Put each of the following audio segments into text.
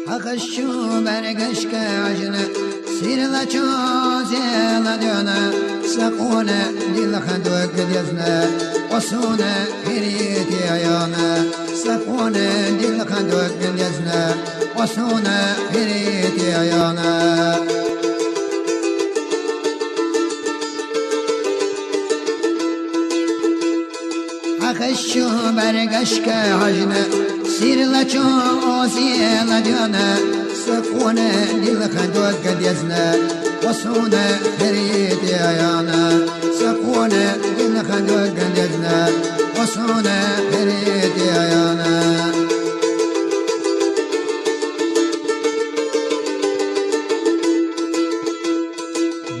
أخشوا برقش كعجنة سير لا تشوزي لا دينا سقونا دي الخدوك ديزنا وصونا هريتي عيانا سقونا دي الخدوك ديزنا وصونا هريتي عيانا أخشوا برقش كعجنة سير لا تشوزي لا دينا سقونا دي الخدوك ديزنا وصونا هريتي عيانا سقونا دي الخدوك ديزنا وصونا هريتي عيانا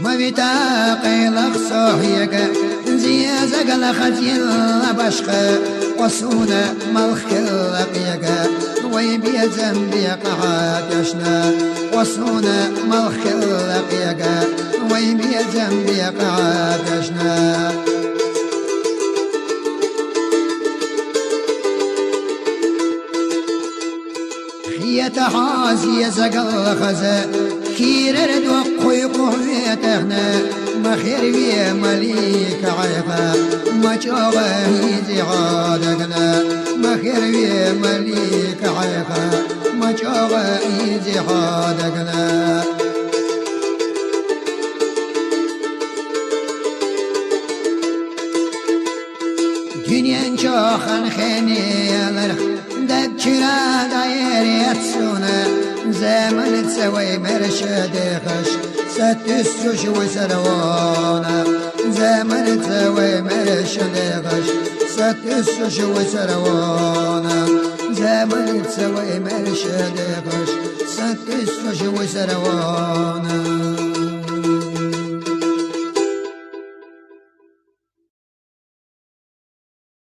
ما بتاقي لخصوحيك زيازك لخزيل بشخ وصونا ملخ لقيك ويبي زنبي قعات يشنا وصونا ملخ لقيك ويبي زنبي قعات يشنا خية حازي زقل خزا كير ردو قوي قويتهنا ما خير في مليك عيقا ما جوغه يزي عادقنا ما خير في مليك عيقا ما جوغه يزي عادقنا دنيا جاخن خيني الرخ دك چرا داير يتسونا زمن تسوي مرشد خش ستسوش وسروانا زمن تسوي مرشد خش ستسوش وسروانا زمن تسوي مرشد خش ستسوش وسروانا